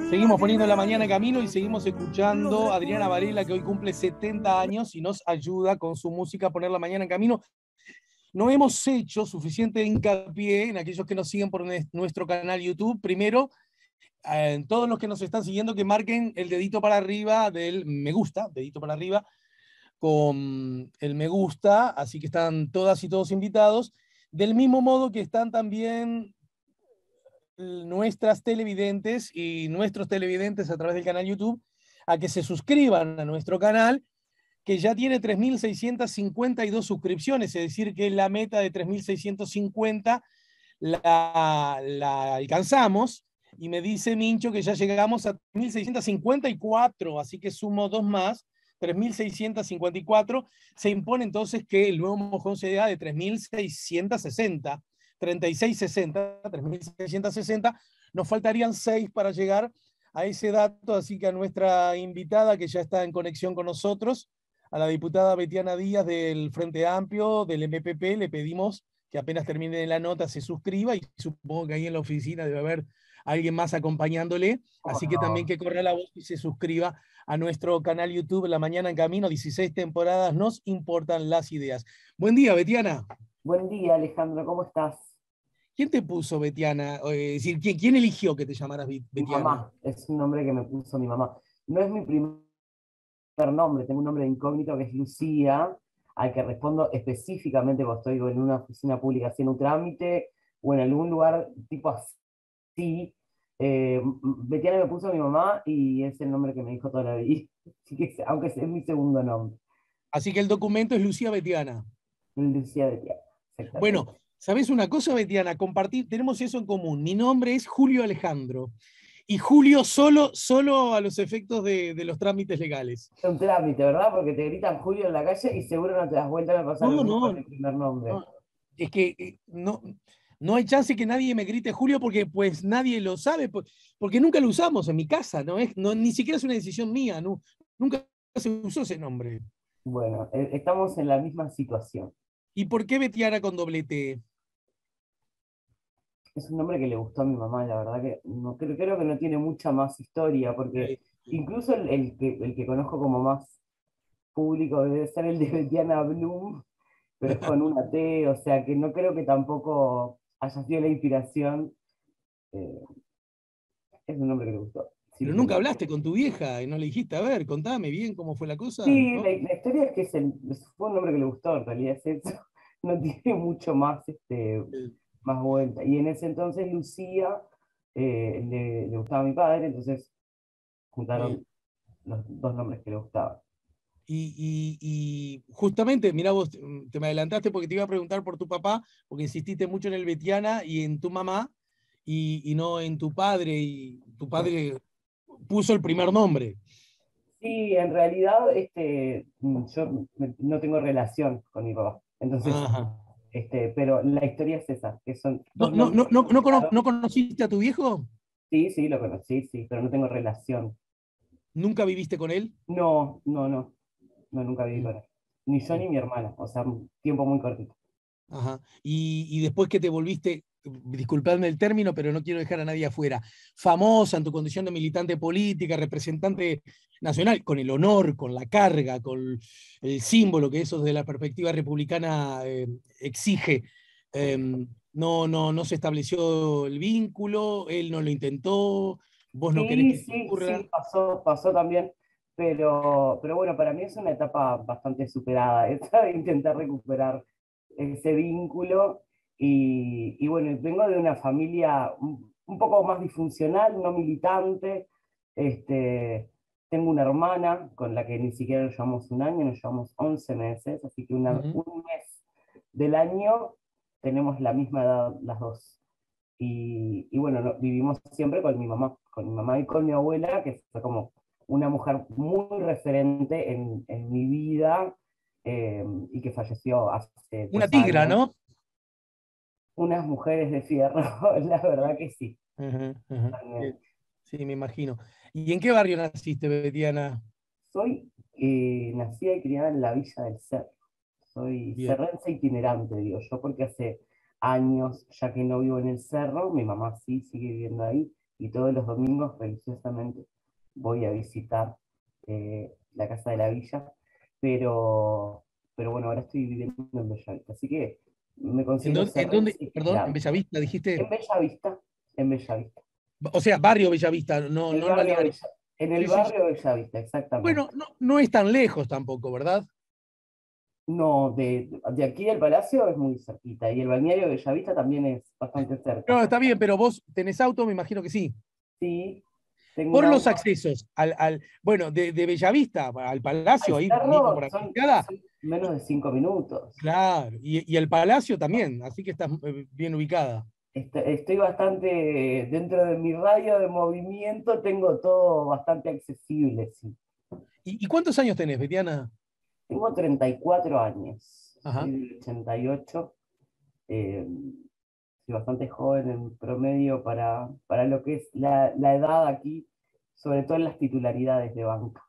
Seguimos poniendo la mañana en camino y seguimos escuchando a Adriana Varela, que hoy cumple 70 años y nos ayuda con su música a poner la mañana en camino. No hemos hecho suficiente hincapié en aquellos que nos siguen por nuestro canal YouTube. Primero, en todos los que nos están siguiendo, que marquen el dedito para arriba del me gusta, dedito para arriba, con el me gusta, así que están todas y todos invitados. Del mismo modo que están también nuestras televidentes y nuestros televidentes a través del canal YouTube a que se suscriban a nuestro canal, que ya tiene 3.652 suscripciones, es decir, que la meta de 3.650 la alcanzamos, y me dice Mincho que ya llegamos a 3.654, así que sumo dos más, 3.654, se impone entonces que el nuevo mojón sea de 3.660, 3660, 3.660, nos faltarían 6 para llegar a ese dato, así que a nuestra invitada que ya está en conexión con nosotros, a la diputada Betiana Díaz del Frente Amplio, del MPP, le pedimos que apenas termine la nota se suscriba, y supongo que ahí en la oficina debe haber alguien más acompañándole, así que también que corra la voz y se suscriba a nuestro canal YouTube La Mañana en Camino, 16 temporadas, nos importan las ideas. Buen día, Betiana. Buen día, Alejandro, ¿cómo estás? ¿Quién te puso Betiana? Es decir, ¿quién eligió que te llamaras Mi Betiana? mamá, es un nombre que me puso mi mamá. No es mi primer nombre, tengo un nombre de incógnito que es Lucía, al que respondo específicamente cuando estoy en una oficina pública haciendo un trámite o en algún lugar tipo así. Betiana me puso mi mamá y es el nombre que me dijo toda la vida. Así que, aunque es mi segundo nombre, Así que el documento es Lucía Betiana. Lucía Betiana, exactamente. Bueno, ¿sabés una cosa, Betiana? Compartir, tenemos eso en común. Mi nombre es Julio Alejandro. Y Julio solo a los efectos de los trámites legales. Es un trámite, ¿verdad? Porque te gritan Julio en la calle y seguro no te das vuelta, me pasa lo No, mismo no, con el primer nombre. no. Es que no hay chance que nadie me grite Julio, porque pues nadie lo sabe, porque nunca lo usamos en mi casa, ni siquiera es una decisión mía, no, nunca se usó ese nombre. Bueno, estamos en la misma situación. ¿Y por qué Betiana con doble T? Es un nombre que le gustó a mi mamá, la verdad que no, creo que no tiene mucha más historia, porque incluso el que conozco como más público debe ser el de Betiana Bloom, pero es con una T, o sea que no creo que tampoco haya sido la inspiración. eh, es un nombre que le gustó, Pero nunca simplemente. hablaste con tu vieja y no le dijiste, a ver, contame bien cómo fue la cosa, Sí, ¿no? la historia es que fue un nombre que le gustó, en realidad es eso. No tiene mucho más, más vuelta. Y en ese entonces Lucía le gustaba a mi padre, entonces Bien. juntaron los dos nombres que le gustaban. Y justamente, mirá vos, te me adelantaste porque te iba a preguntar por tu papá, porque insististe mucho en el Betiana y en tu mamá, y no en tu padre, y tu padre puso el primer nombre. Sí, en realidad yo no tengo relación con mi papá, entonces, Ajá. pero la historia es esa, que son ¿No, dos no, nombres no, que no, me gustaron. no conociste a tu viejo? Sí, sí, lo conocí, sí, pero no tengo relación. ¿Nunca viviste con él? No, no, no, no, nunca viví Mm, con él. Ni yo mm. ni mi hermana, o sea, un tiempo muy cortito. Ajá. Y después que te volviste, disculpadme el término, pero no quiero dejar a nadie afuera, famosa en tu condición de militante política, representante nacional, con el honor, con la carga, con el símbolo que eso desde la perspectiva republicana exige. No se estableció el vínculo, él no lo intentó, vos no querés Sí, que eso sí, sí, ocurra. pasó también, pero bueno, para mí es una etapa bastante superada, esta de intentar recuperar ese vínculo. Y bueno, vengo de una familia un poco más disfuncional, no militante. Tengo una hermana con la que ni siquiera nos llevamos un año, nos llevamos 11 meses, así que Ujú. un mes del año tenemos la misma edad las dos. Y bueno, vivimos siempre con mi mamá y con mi abuela, que fue como una mujer muy referente en mi vida, y que falleció hace Una 2 años. tigra, ¿no? Unas mujeres de fierro, la verdad que sí. Ujú, ujú. También. Sí, me imagino. ¿Y en qué barrio naciste, Betiana? Soy nacida y criada en la Villa del Cerro. Soy Bien. cerrense itinerante, digo yo, porque hace años ya que no vivo en el cerro, mi mamá sí sigue viviendo ahí, y todos los domingos religiosamente voy a visitar la Casa de la Villa, pero, pero bueno, ahora estoy viviendo en Bellavista, así que me considero En ser dónde? Perdón, en Bellavista, dijiste. en Bellavista, en Bellavista, O sea, barrio Bellavista, no, el no el barrio balneario. Bella, en el Sí, sí, sí. barrio Bellavista, Bueno, exactamente. no, no es tan lejos tampoco, ¿verdad? No, de aquí del Palacio es muy cerquita, y el balneario Bellavista también es bastante cerca. No, está bien, pero vos tenés auto, me imagino que sí. Sí, tengo un Por los auto. accesos bueno, de Bellavista al Palacio, Al ahí mismo por cerro Arrancada, son menos de 5 minutos. claro, y el Palacio también, así que estás bien ubicada. Estoy bastante dentro de mi radio de movimiento, tengo todo bastante accesible, sí. Y cuántos años tenés, Betiana? Tengo 34 años, Ajá. soy del 88, eh, soy bastante joven en promedio para lo que es la edad aquí, sobre todo en las titularidades de banca.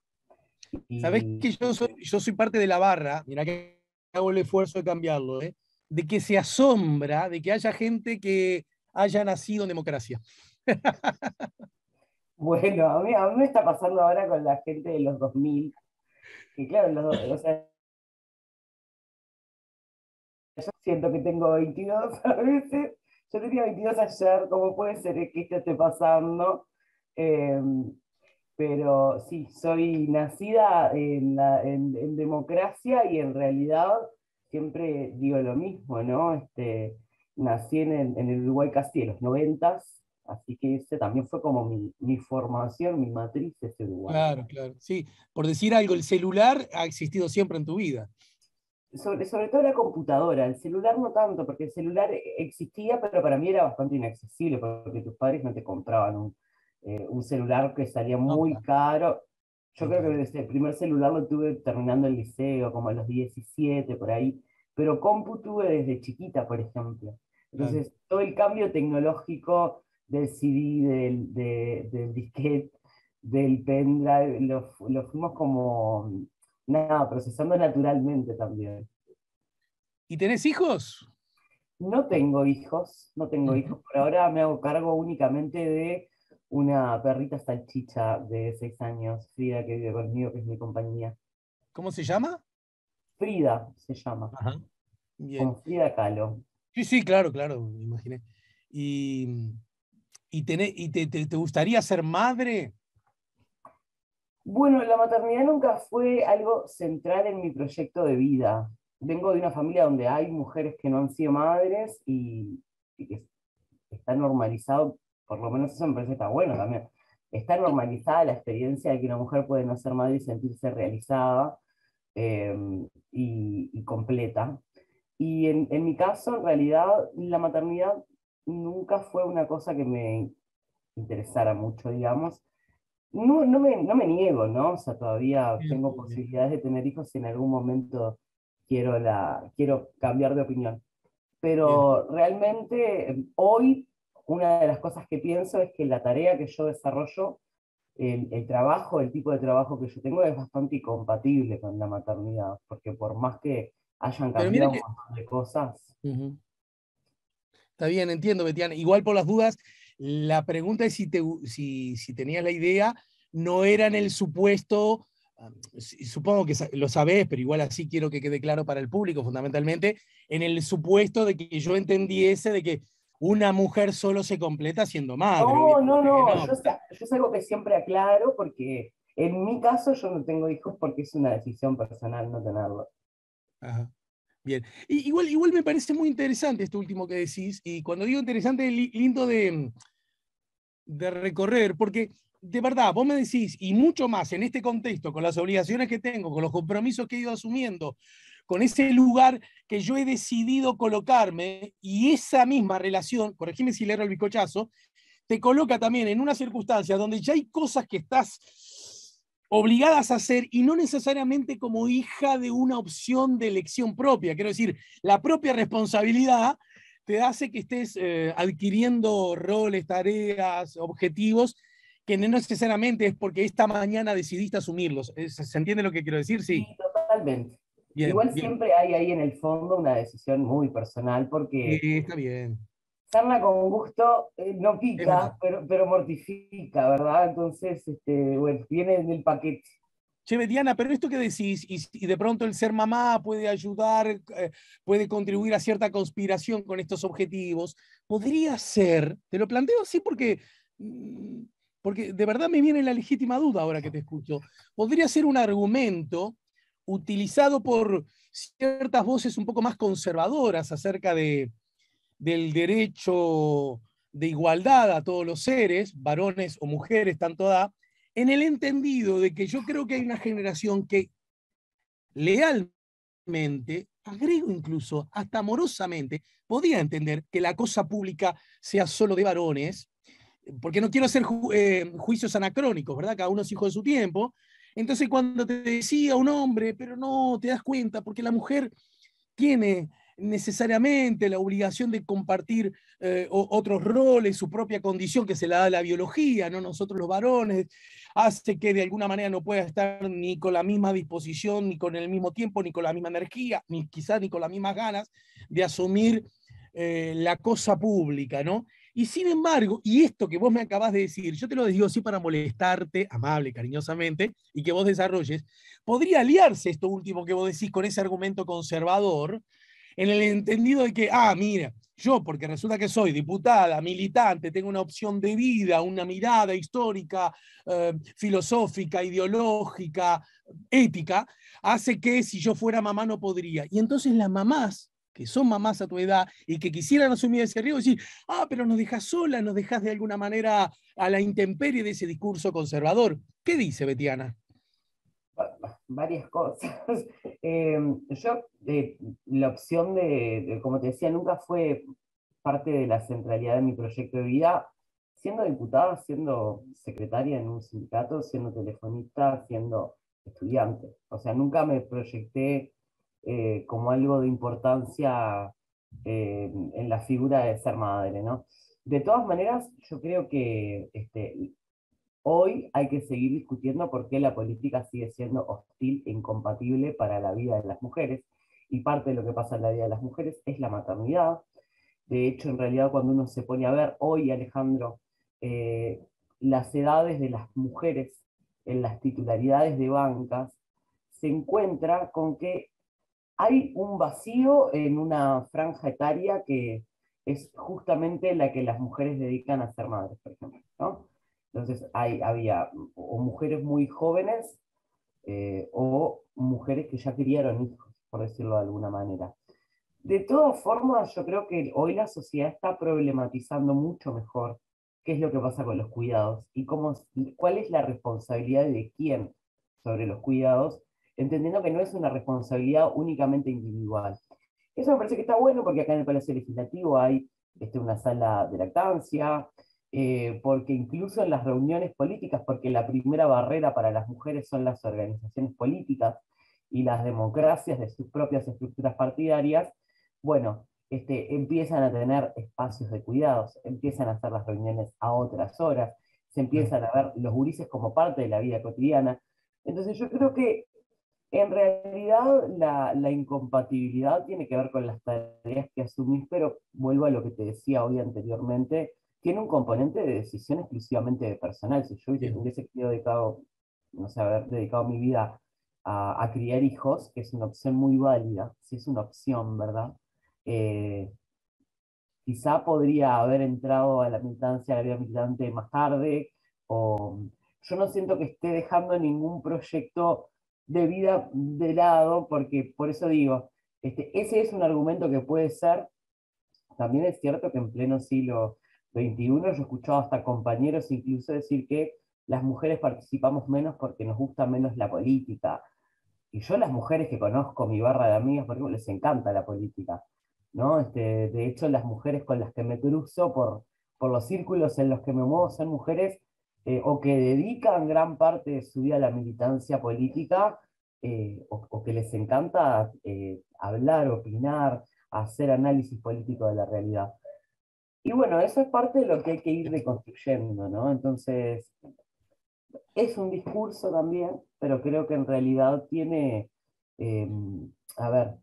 Sabés Y que yo soy parte de la barra, mira que hago el esfuerzo de cambiarlo, ¿eh? De que se asombra de que haya gente que haya nacido en democracia. bueno, a mí me está pasando ahora con la gente de los 2000 que claro, o sea, yo siento que tengo 22 a veces. Yo tenía 22 ayer, ¿cómo puede ser que esto esté pasando? Eh, pero sí, soy nacida en democracia y en realidad siempre digo lo mismo, ¿no? Nací en el Uruguay casi de los 90, así que ese también fue como mi formación, mi matriz es Uruguay. Claro, claro. Sí, por decir algo, el celular ha existido siempre en tu vida. Sobre todo la computadora, el celular no tanto, porque el celular existía, pero para mí era bastante inaccesible, porque tus padres no te compraban un celular que salía No, muy claro, caro. Yo no, creo que claro, desde el primer celular lo tuve terminando el liceo, como a los 17 por ahí, pero compu tuve desde chiquita, por ejemplo. claro. Entonces, todo el cambio tecnológico del CD, del disquete, del pendrive, lo fuimos como, nada, procesando naturalmente también. ¿Y tenés hijos? No tengo hijos, no tengo Ujú. hijos. Por ahora me hago cargo únicamente de una perrita salchicha de 6 años, Frida, que vive conmigo, que es mi compañía. ¿Cómo se llama? Frida se llama, Ajá. como Bien. Frida Kahlo. Sí, sí, claro, claro, me imaginé. ¿Y, te gustaría ser madre? Bueno, la maternidad nunca fue algo central en mi proyecto de vida. Vengo de una familia donde hay mujeres que no han sido madres y que está normalizado, por lo menos eso me parece que está bueno también. Está normalizada la experiencia de que una mujer puede no ser madre y sentirse realizada eh, y completa. Y en mi caso, en realidad, la maternidad nunca fue una cosa que me interesara mucho, digamos. No, no me niego, ¿no? O sea, todavía Bien, tengo bien, posibilidades de tener hijos si en algún momento quiero cambiar de opinión. bien. Pero realmente hoy una de las cosas que pienso es que la tarea que yo desarrollo, el trabajo, el tipo de trabajo que yo tengo es bastante incompatible con la maternidad, porque por más que hayan Pero mira cambiado un que. montón de cosas, Ujú. Está bien, entiendo, Betiana. Igual por las dudas, la pregunta es si tenías la idea, no era en el supuesto, supongo que lo sabés, pero igual así quiero que quede claro para el público, fundamentalmente, en el supuesto de que yo entendiese de que una mujer solo se completa siendo madre, no, no, obviamente que no, no. yo es algo que siempre aclaro porque en mi caso yo no tengo hijos porque es una decisión personal no tenerlos. Ajá. Bien. Igual me parece muy interesante esto último que decís, y cuando digo interesante, lindo de recorrer, porque de verdad, vos me decís, y mucho más en este contexto, con las obligaciones que tengo, con los compromisos que he ido asumiendo, con ese lugar que yo he decidido colocarme, y esa misma relación, corregime si le erro el bizcochazo, te coloca también en una circunstancia donde ya hay cosas que estás obligadas a hacer y no necesariamente como hija de una opción de elección propia. Quiero decir, la propia responsabilidad te hace que estés adquiriendo roles, tareas, objetivos que no necesariamente es porque esta mañana decidiste asumirlos. ¿Se entiende lo que quiero decir? Sí. Sí, totalmente. Bien, Igual bien. siempre hay ahí en el fondo una decisión muy personal porque Está bien. Sarna con gusto no Es verdad. pica, pero mortifica, ¿verdad? Entonces, bueno, viene en el paquete. Che, Diana, pero esto que decís, y de pronto el ser mamá puede ayudar, puede contribuir a cierta conspiración con estos objetivos, podría ser, te lo planteo así mm, porque de verdad me viene la legítima duda ahora que te escucho, podría ser un argumento utilizado por ciertas voces un poco más conservadoras acerca del derecho de igualdad a todos los seres, varones o mujeres, tanto da, en el entendido de que yo creo que hay una generación que lealmente, agrego incluso hasta amorosamente, podía entender que la cosa pública sea solo de varones, porque no quiero hacer juicios anacrónicos, ¿verdad? Cada uno es hijo de su tiempo. Entonces, cuando te decía un hombre, pero no te das cuenta, porque la mujer tiene necesariamente la obligación de compartir otros roles, su propia condición que se la da la biología, no nosotros los varones, hace que de alguna manera no pueda estar ni con la misma disposición, ni con el mismo tiempo, ni con la misma energía, ni quizás ni con las mismas ganas de asumir la cosa pública, ¿no? Y sin embargo, y esto que vos me acabás de decir, yo te lo digo así para molestarte, amable, cariñosamente, y que vos desarrolles, podría aliarse esto último que vos decís con ese argumento conservador, en el entendido de que, mira, yo porque resulta que soy diputada, militante, tengo una opción de vida, una mirada histórica, filosófica, ideológica, ética, hace que si yo fuera mamá no podría. Y entonces las mamás que son mamás a tu edad y que quisieran asumir ese riesgo, decir, pero nos dejas sola, nos dejas de alguna manera a la intemperie de ese discurso conservador. ¿Qué dice Betiana? Varias cosas. Yo, la opción como te decía, nunca fue parte de la centralidad de mi proyecto de vida, siendo diputada, siendo secretaria en un sindicato, siendo telefonista, siendo estudiante. O sea, nunca me proyecté como algo de importancia en la figura de ser madre, ¿no? De todas maneras, yo creo que hoy hay que seguir discutiendo por qué la política sigue siendo hostil e incompatible para la vida de las mujeres, y parte de lo que pasa en la vida de las mujeres es la maternidad. De hecho, en realidad, cuando uno se pone a ver hoy, Alejandro, eh, las edades de las mujeres en las titularidades de bancas, se encuentra con que hay un vacío en una franja etaria que es justamente la que las mujeres dedican a ser madres, por ejemplo, ¿no? Entonces había o mujeres muy jóvenes o mujeres que ya criaron hijos, por decirlo de alguna manera. De todas formas, yo creo que hoy la sociedad está problematizando mucho mejor qué es lo que pasa con los cuidados y cuál es la responsabilidad de quién sobre los cuidados, entendiendo que no es una responsabilidad únicamente individual. Eso me parece que está bueno porque acá en el Palacio Legislativo hay una sala de lactancia, porque incluso en las reuniones políticas, porque la primera barrera para las mujeres son las organizaciones políticas y las democracias de sus propias estructuras partidarias, bueno, empiezan a tener espacios de cuidados, empiezan a hacer las reuniones a otras horas, se empiezan a ver los gurises como parte de la vida cotidiana. Entonces yo creo que en realidad la incompatibilidad tiene que ver con las tareas que asumís, pero vuelvo a lo que te decía hoy anteriormente, tiene un componente de decisión exclusivamente de personal. Si yo Bien. hubiese querido dedicado, no sé, haber dedicado mi vida a criar hijos, que es una opción muy válida, si es una opción, ¿verdad? Eh, Quizá podría haber entrado a la militancia, a la vida militante más tarde, o yo no siento que esté dejando ningún proyecto de vida de lado, porque por eso digo, ese es un argumento que puede ser. También es cierto que en pleno siglo XXI yo he escuchado hasta compañeros incluso decir que las mujeres participamos menos porque nos gusta menos la política. Y yo las mujeres que conozco, mi barra de amigas, por ejemplo, les encanta la política, ¿no? De hecho, las mujeres con las que me cruzo por los círculos en los que me muevo son mujeres o que dedican gran parte de su vida a la militancia política, o que les encanta hablar, opinar, hacer análisis político de la realidad. Y bueno, eso es parte de lo que hay que ir deconstruyendo, ¿no? Entonces, es un discurso también, pero creo que en realidad tiene, eh, a ver,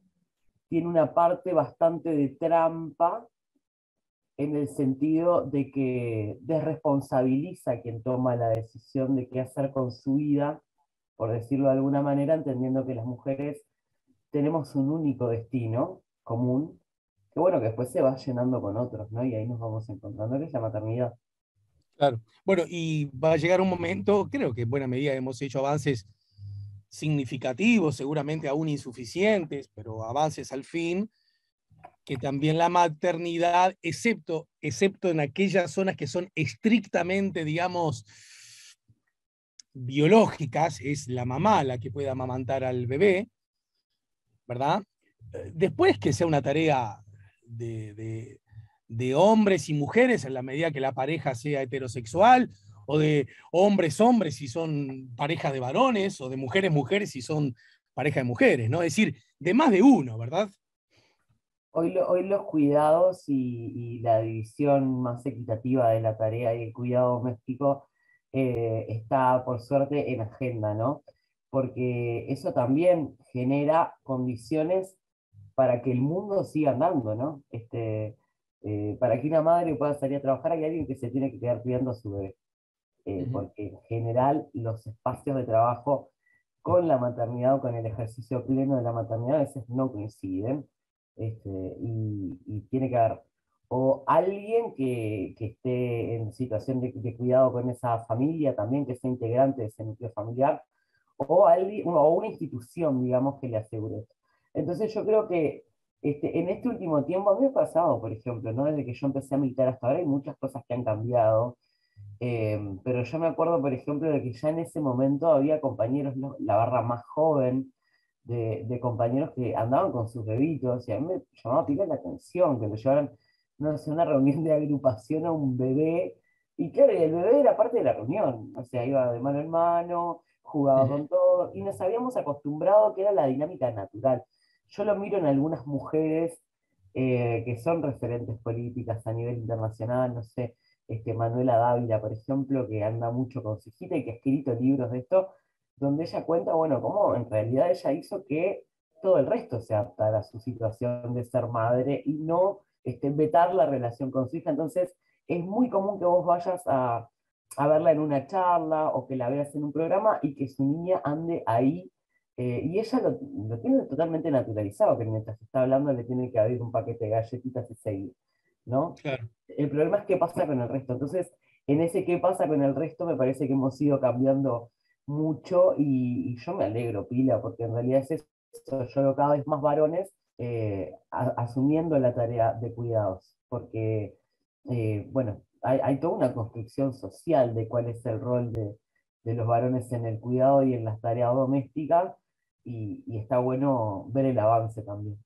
tiene una parte bastante de trampa en el sentido de que desresponsabiliza a quien toma la decisión de qué hacer con su vida, por decirlo de alguna manera, entendiendo que las mujeres tenemos un único destino común, que bueno, que después se va llenando con otros, ¿no? Y ahí nos vamos encontrando, que es la maternidad. Claro. Bueno, y va a llegar un momento, creo que en buena medida hemos hecho avances significativos, seguramente aún insuficientes, pero avances al fin, que también la maternidad, excepto en aquellas zonas que son estrictamente, digamos, biológicas, es la mamá la que puede amamantar al bebé, ¿verdad? Después que sea una tarea de, de hombres y mujeres en la medida que la pareja sea heterosexual, o de hombres si son pareja de varones, o de mujeres si son pareja de mujeres, ¿no? Es decir, de más de uno, ¿verdad? Hoy los cuidados y la división más equitativa de la tarea y el cuidado doméstico está por suerte en agenda, ¿no? Porque eso también genera condiciones para que el mundo siga andando, ¿no? Para que una madre pueda salir a trabajar, hay alguien que se tiene que quedar cuidando a su bebé. Ujú. Porque en general los espacios de trabajo con la maternidad o con el ejercicio pleno de la maternidad a veces no coinciden, y tiene que haber o alguien que esté en situación de cuidado con esa familia también, que sea integrante de ese núcleo familiar, o, alguien, o una institución, digamos, que le asegure esto. Entonces yo creo que en este último tiempo, a mí me ha pasado, por ejemplo, ¿no? Desde que yo empecé a militar hasta ahora, hay muchas cosas que han cambiado, pero yo me acuerdo, por ejemplo, de que ya en ese momento había compañeros, la barra más joven, de compañeros que andaban con sus bebitos, y a mí me llamaba pila la atención que lo llevaran, no sé, a una reunión de agrupación a un bebé, y claro, y el bebé era parte de la reunión, o sea, iba de mano en mano, jugaba Ujú. con todo, y nos habíamos acostumbrado a que era la dinámica natural. Yo lo miro en algunas mujeres que son referentes políticas a nivel internacional, no sé, Manuela Dávila, por ejemplo, que anda mucho con su hijita y que ha escrito libros de esto, donde ella cuenta, bueno, cómo en realidad ella hizo que todo el resto se adaptara a su situación de ser madre y no vetar la relación con su hija. Entonces, es muy común que vos vayas a verla en una charla o que la veas en un programa y que su niña ande ahí. Y ella lo tiene totalmente naturalizado, que mientras está hablando le tiene que abrir un paquete de galletitas y seguir, ¿no? Claro. El problema es qué pasa con el resto. Entonces, en ese qué pasa con el resto, me parece que hemos ido cambiando mucho y yo me alegro, pila, porque en realidad es eso. Yo veo cada vez más varones asumiendo la tarea de cuidados, porque, bueno, hay toda una construcción social de cuál es el rol de los varones en el cuidado y en las tareas domésticas, y está bueno ver el avance también.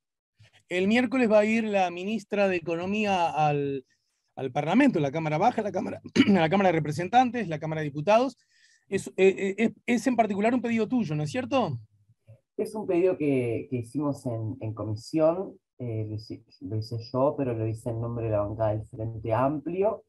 El miércoles va a ir la ministra de Economía al Parlamento, la Cámara Baja, la Cámara, la Cámara de Representantes, la Cámara de Diputados. Es en particular un pedido tuyo, ¿no es cierto? Es un pedido que hicimos en comisión, lo hice yo, pero lo hice en nombre de la bancada del Frente Amplio.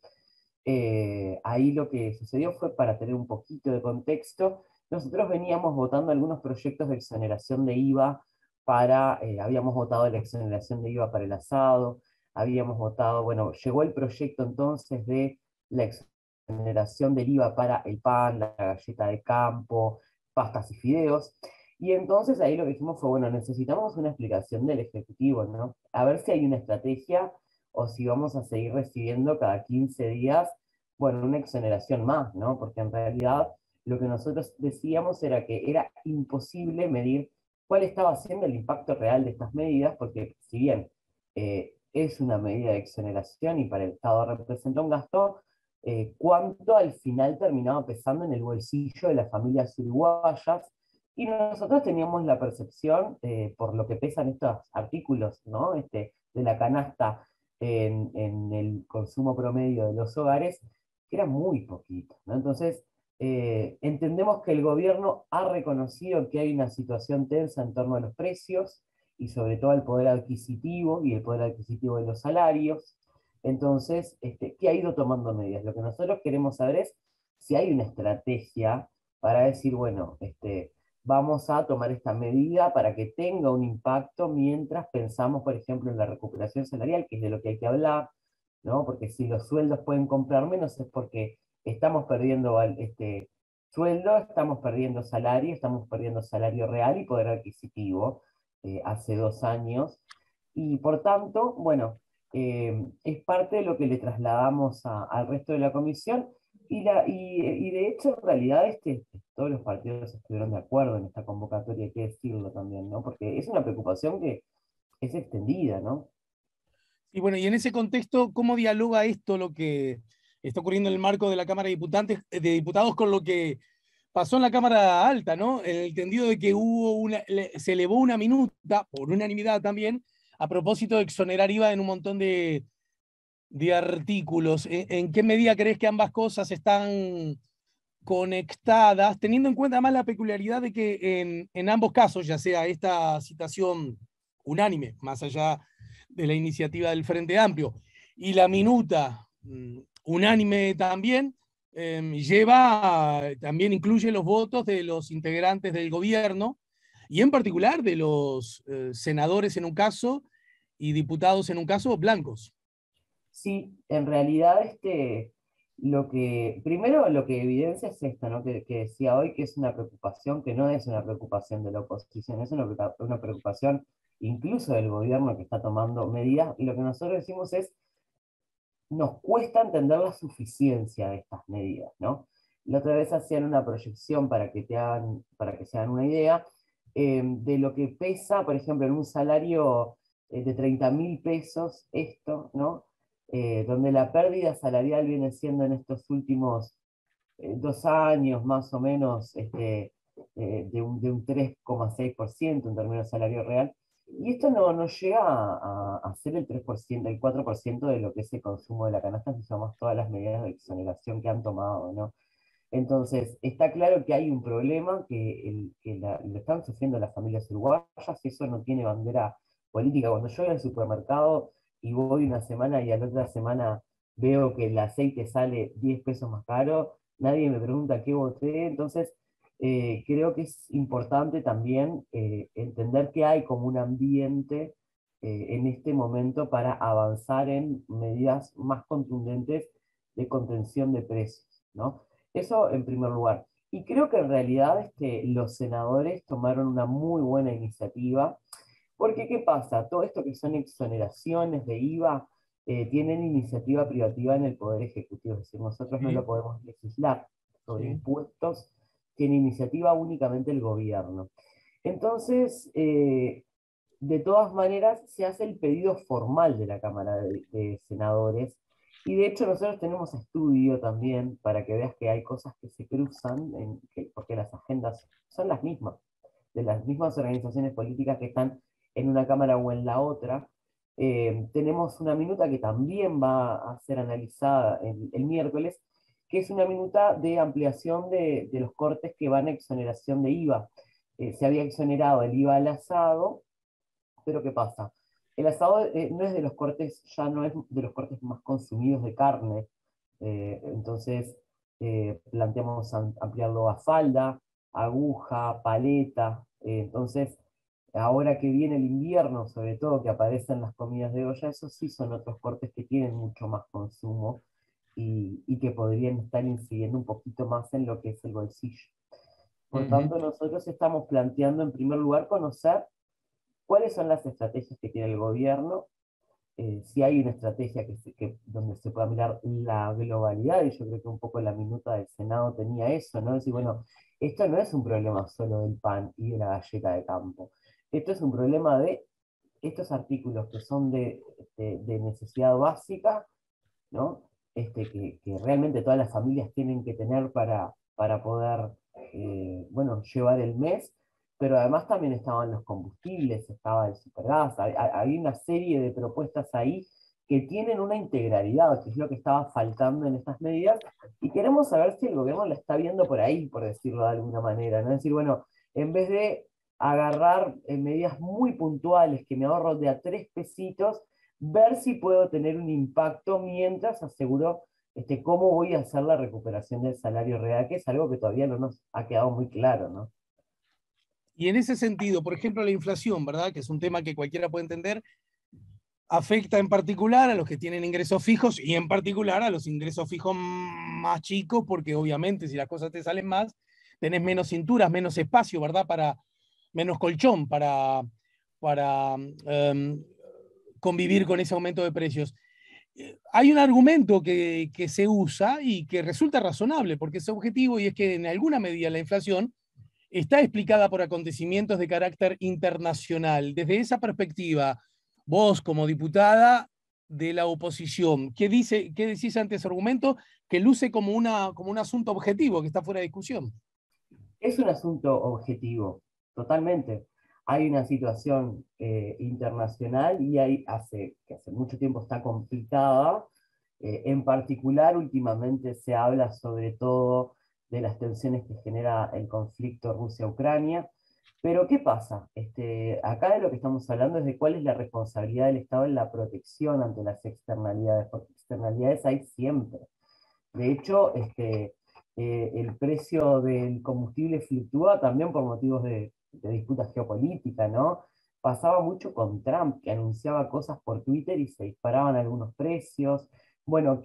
Ahí lo que sucedió fue, para tener un poquito de contexto, nosotros veníamos votando algunos proyectos de exoneración de IVA habíamos votado la exoneración de IVA para el asado, habíamos votado, bueno, llegó el proyecto entonces de la exoneración del IVA para el pan, la galleta de campo, pastas y fideos. Y entonces ahí lo que dijimos fue, bueno, necesitamos una explicación del Ejecutivo, ¿no? A ver si hay una estrategia o si vamos a seguir recibiendo cada 15 días, bueno, una exoneración más, ¿no? Porque en realidad lo que nosotros decíamos era que era imposible medir cuál estaba siendo el impacto real de estas medidas, porque si bien es una medida de exoneración y para el Estado representa un gasto, cuánto al final terminaba pesando en el bolsillo de las familias uruguayas. Y nosotros teníamos la percepción, por lo que pesan estos artículos, ¿no? De la canasta en el consumo promedio de los hogares, que era muy poquito, ¿no? Entonces, entendemos que el gobierno ha reconocido que hay una situación tensa en torno a los precios y sobre todo al poder adquisitivo y el poder adquisitivo de los salarios. Entonces, ¿qué ha ido tomando medidas? Lo que nosotros queremos saber es si hay una estrategia para decir, bueno, vamos a tomar esta medida para que tenga un impacto mientras pensamos, por ejemplo, en la recuperación salarial, que es de lo que hay que hablar, ¿no? Porque si los sueldos pueden comprar menos es porque estamos perdiendo sueldo, estamos perdiendo salario real y poder adquisitivo hace 2 años. Y por tanto, bueno, es parte de lo que le trasladamos al resto de la comisión. Y de hecho, en realidad, todos los partidos estuvieron de acuerdo en esta convocatoria, hay que decirlo también, ¿no? Porque es una preocupación que es extendida, ¿no? Y bueno, y en ese contexto, ¿cómo dialoga esto lo que está ocurriendo en el marco de la Cámara de Diputados con lo que pasó en la Cámara Alta, ¿no? En el entendido de que se elevó una minuta, por unanimidad también, a propósito de exonerar IVA en un montón de artículos. ¿En qué medida crees que ambas cosas están conectadas, teniendo en cuenta más la peculiaridad de que en ambos casos, ya sea esta citación unánime, más allá de la iniciativa del Frente Amplio, y la minuta unánime también, también incluye los votos de los integrantes del gobierno y en particular de los senadores en un caso y diputados en un caso blancos. Sí, en realidad primero lo que evidencia es esto, ¿no? Que decía hoy que es una preocupación, que no es una preocupación de la oposición, es una preocupación incluso del gobierno que está tomando medidas, y lo que nosotros decimos es, nos cuesta entender la suficiencia de estas medidas, ¿no? La otra vez hacían una proyección para que se hagan una idea de lo que pesa, por ejemplo, en un salario de 30.000 pesos, esto, ¿no? Donde la pérdida salarial viene siendo en estos últimos 2 años más o menos de un 3,6% en términos de salario real. Y esto no llega a ser el 3%, el 4% de lo que es el consumo de la canasta si usamos todas las medidas de exoneración que han tomado, ¿no? Entonces, está claro que hay un problema que lo están sufriendo las familias uruguayas, y eso no tiene bandera política. Cuando yo voy al supermercado y voy una semana y a la otra semana veo que el aceite sale 10 pesos más caro, nadie me pregunta qué voté. Entonces, creo que es importante también entender que hay como un ambiente en este momento para avanzar en medidas más contundentes de contención de precios, ¿no? Eso en primer lugar. Y creo que en realidad los senadores tomaron una muy buena iniciativa, porque ¿qué pasa? Todo esto que son exoneraciones de IVA tienen iniciativa privativa en el Poder Ejecutivo, es decir, nosotros no lo Sí, podemos legislar sobre sí. impuestos, tiene iniciativa únicamente el gobierno. Entonces, de todas maneras, se hace el pedido formal de la Cámara de Senadores. Y de hecho nosotros tenemos estudio también para que veas que hay cosas que se cruzan, porque las agendas son las mismas, de las mismas organizaciones políticas que están en una Cámara o en la otra. Tenemos una minuta que también va a ser analizada el miércoles, que es una minuta de ampliación de los cortes que van a exoneración de IVA. Se había exonerado el IVA al asado, pero ¿qué pasa? El asado no es de los cortes, ya no es de los cortes más consumidos de carne. Entonces, planteamos ampliarlo a falda, aguja, paleta. Entonces, ahora que viene el invierno, sobre todo que aparecen las comidas de olla, esos sí son otros cortes que tienen mucho más consumo y que podrían estar incidiendo un poquito más en lo que es el bolsillo. Por Ujú. tanto, nosotros estamos planteando en primer lugar conocer cuáles son las estrategias que tiene el gobierno, si hay una estrategia donde se pueda mirar la globalidad, y yo creo que un poco la minuta del Senado tenía eso, ¿no? Decir, bueno, esto no es un problema solo del pan y de la galleta de campo, esto es un problema de estos artículos que son de necesidad básica, ¿no? Que realmente todas las familias tienen que tener para poder, bueno, llevar el mes, pero además también estaban los combustibles, estaba el supergas, hay una serie de propuestas ahí que tienen una integralidad, que es lo que estaba faltando en estas medidas, y queremos saber si el gobierno la está viendo por ahí, por decirlo de alguna manera, ¿no? Es decir, bueno, en vez de agarrar medidas muy puntuales que me ahorro de a 3 pesitos, ver si puedo tener un impacto mientras aseguro cómo voy a hacer la recuperación del salario real, que es algo que todavía no nos ha quedado muy claro, ¿no? Y en ese sentido, por ejemplo, la inflación, ¿verdad? Que es un tema que cualquiera puede entender. afecta en particular a los que tienen ingresos fijos y en particular a los ingresos fijos más chicos, porque obviamente si las cosas te salen más, tenés menos cinturas, menos espacio, ¿verdad? Menos colchón para convivir con ese aumento de precios. Hay un argumento que se usa y que resulta razonable porque es objetivo, y es que en alguna medida la inflación está explicada por acontecimientos de carácter internacional. Desde esa perspectiva, vos como diputada de la oposición, ¿qué decís ante ese argumento que luce como un asunto objetivo, que está fuera de discusión? Es un asunto objetivo, totalmente. Hay una situación internacional y que hace mucho tiempo está complicada. En particular, últimamente se habla sobre todo de las tensiones que genera el conflicto Rusia-Ucrania. Pero ¿qué pasa? Acá de lo que estamos hablando es de cuál es la responsabilidad del Estado en la protección ante las externalidades, porque externalidades hay siempre. De hecho, el precio del combustible fluctúa también por motivos de disputa geopolítica, ¿no? Pasaba mucho con Trump, que anunciaba cosas por Twitter y se disparaban algunos precios. Bueno,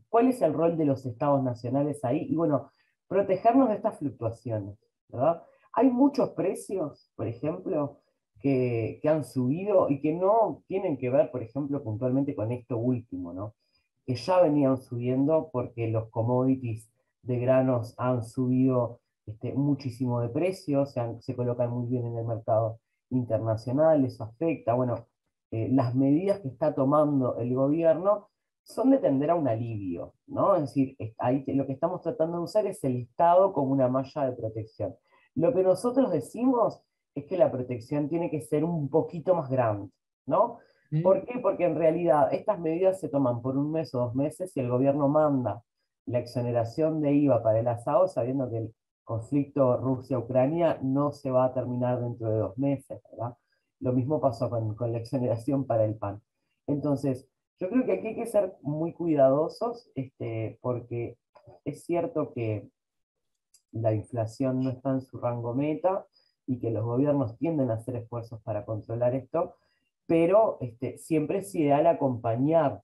¿cuál es el rol de los estados nacionales ahí? Y bueno, protegernos de estas fluctuaciones, ¿verdad? Hay muchos precios, por ejemplo, que han subido y que no tienen que ver, por ejemplo, puntualmente con esto último, ¿no? Que ya venían subiendo porque los commodities de granos han subido muchísimo de precio, se colocan muy bien en el mercado internacional, eso afecta. Bueno, las medidas que está tomando el gobierno son de tender a un alivio, ¿no? Es decir, ahí lo que estamos tratando de usar es el Estado como una malla de protección. Lo que nosotros decimos es que la protección tiene que ser un poquito más grande, ¿no? ¿Por qué? Porque en realidad estas medidas se toman por un mes o 2 meses y el gobierno manda la exoneración de IVA para el asado, sabiendo que el conflicto Rusia-Ucrania no se va a terminar dentro de 2 meses, ¿verdad? Lo mismo pasó con la exoneración para el pan. Entonces, yo creo que aquí hay que ser muy cuidadosos, porque es cierto que la inflación no está en su rango meta y que los gobiernos tienden a hacer esfuerzos para controlar esto, pero siempre es ideal acompañar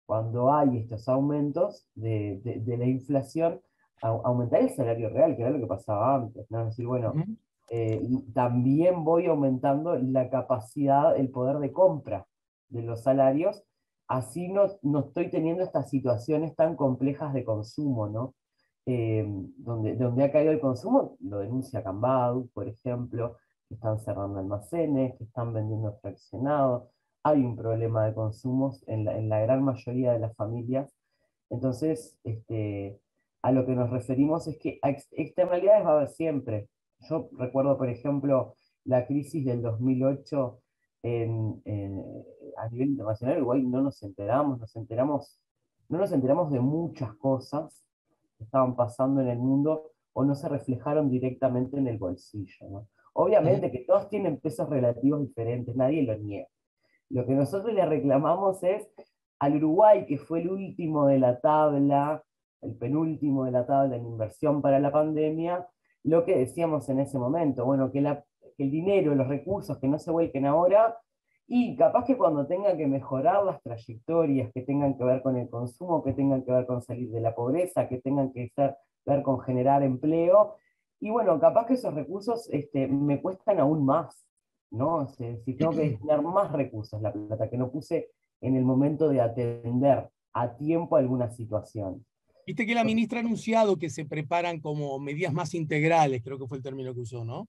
cuando hay estos aumentos de la inflación, aumentar el salario real, que era lo que pasaba antes, ¿no? Es decir, bueno, también voy aumentando la capacidad, el poder de compra de los salarios, así no estoy teniendo estas situaciones tan complejas de consumo, ¿no? Donde ha caído el consumo, lo denuncia Cambau, por ejemplo, que están cerrando almacenes, que están vendiendo fraccionados, hay un problema de consumos en la gran mayoría de las familias. Entonces, a lo que nos referimos es que externalidades va a haber siempre. Yo recuerdo, por ejemplo, la crisis del 2008 a nivel internacional. Uruguay no no nos enteramos de muchas cosas que estaban pasando en el mundo o no se reflejaron directamente en el bolsillo, ¿no? Obviamente que todos tienen pesos relativos diferentes, nadie lo niega. Lo que nosotros le reclamamos es al Uruguay, que fue el último de la tabla, el penúltimo de la tabla en inversión para la pandemia, lo que decíamos en ese momento, bueno, que el dinero, los recursos que no se vuelquen ahora, y capaz que cuando tengan que mejorar las trayectorias que tengan que ver con el consumo, que tengan que ver con salir de la pobreza, que tengan que ver con generar empleo, y bueno, capaz que esos recursos me cuestan aún más, ¿no? Si tengo que destinar más recursos, la plata que no puse en el momento de atender a tiempo alguna situación. Viste que la ministra ha anunciado que se preparan como medidas más integrales, creo que fue el término que usó, ¿no?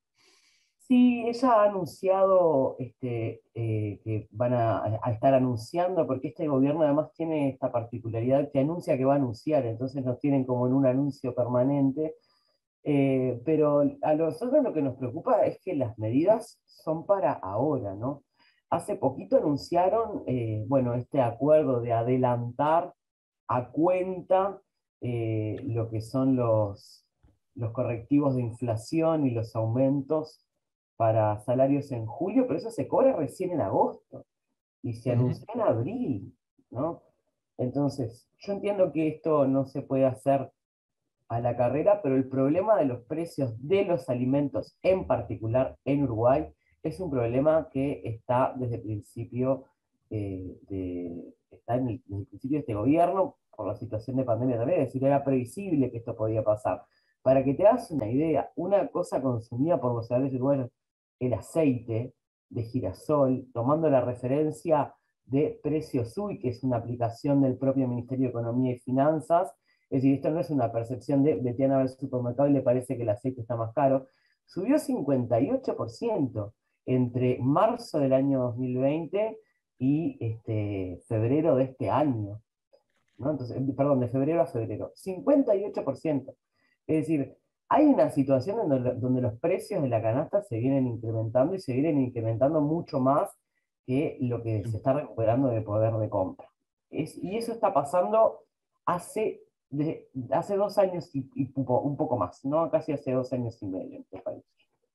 Sí, ella ha anunciado que van a estar anunciando, porque este gobierno además tiene esta particularidad que anuncia que va a anunciar, entonces nos tienen como en un anuncio permanente. Pero a nosotros lo que nos preocupa es que las medidas son para ahora, ¿no? Hace poquito anunciaron, bueno, este acuerdo de adelantar a cuenta lo que son los correctivos de inflación y los aumentos para salarios en julio, pero eso se cobra recién en agosto y se anunció en abril, ¿no? Entonces, yo entiendo que esto no se puede hacer a la carrera, pero el problema de los precios de los alimentos, en particular en Uruguay, es un problema que está desde el principio está desde el principio de este gobierno, por la situación de pandemia también, es decir, era previsible que esto podía pasar. Para que te hagas una idea, una cosa consumida por los hogares uruguayos, el aceite de girasol, tomando la referencia de Precios UI, que es una aplicación del propio Ministerio de Economía y Finanzas, es decir, esto no es una percepción de Betiana va al supermercado y le parece que el aceite está más caro, subió 58% entre marzo del año 2020 y febrero de este año, ¿no? Entonces, perdón, de febrero a febrero, 58%. Es decir, hay una situación donde los precios de la canasta se vienen incrementando y se vienen incrementando mucho más que lo que se está recuperando de poder de compra. Y eso está pasando hace, hace 2 años y un poco más, ¿no? Casi hace 2 años y medio en este país.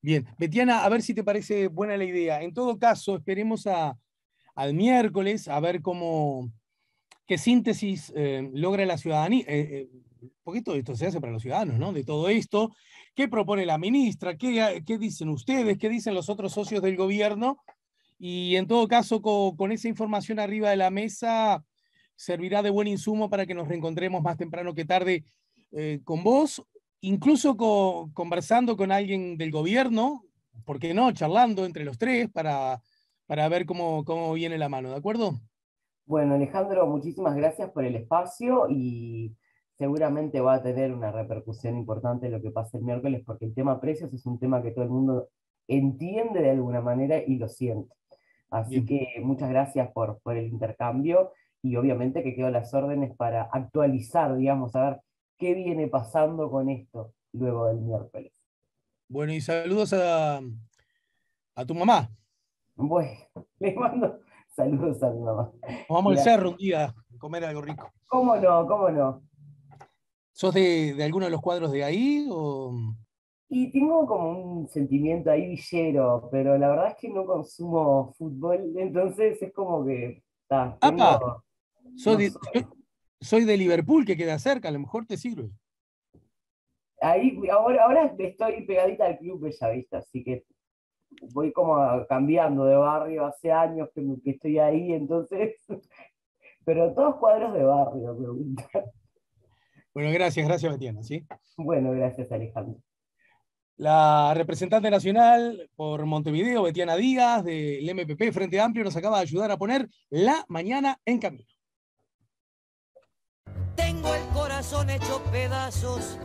Bien, Betiana, a ver si te parece buena la idea. En todo caso, esperemos al miércoles a ver qué síntesis logra la ciudadanía. Porque todo esto se hace para los ciudadanos, ¿no? De todo esto, ¿qué propone la ministra? ¿Qué dicen ustedes? ¿Qué dicen los otros socios del gobierno? Y en todo caso, con esa información arriba de la mesa, servirá de buen insumo para que nos reencontremos más temprano que tarde con vos, incluso conversando con alguien del gobierno, ¿por qué no? Charlando entre los tres para ver cómo viene la mano, ¿de acuerdo? Bueno, Alejandro, muchísimas gracias por el espacio y seguramente va a tener una repercusión importante lo que pase el miércoles, porque el tema precios es un tema que todo el mundo entiende de alguna manera y lo siente. Así Bien. que muchas gracias por el intercambio y obviamente que quedo a las órdenes para actualizar, digamos, a ver qué viene pasando con esto luego del miércoles. Bueno, y saludos a tu mamá. Bueno, les mando saludos a mi mamá. Nos vamos al Gracias. cerro un día a comer algo rico. ¿Cómo no? ¿Cómo no? ¿Sos de alguno de los cuadros de ahí? O... Y tengo como un sentimiento ahí villero, pero la verdad es que no consumo fútbol, entonces es como que, ¡Apa! tengo, Soy no de, sé, soy de Liverpool, que queda cerca, a lo mejor te sirve. ahí ahora estoy pegadita al club Bellavista, así que voy como cambiando de barrio, hace años que estoy ahí, entonces, pero todos cuadros de barrio, me gusta. Bueno, gracias, Betiana, ¿sí? Bueno, gracias Alejandro. La representante nacional por Montevideo, Betiana Díaz, del MPP Frente Amplio, nos acaba de ayudar a poner la mañana en camino. Tengo el corazón hecho pedazos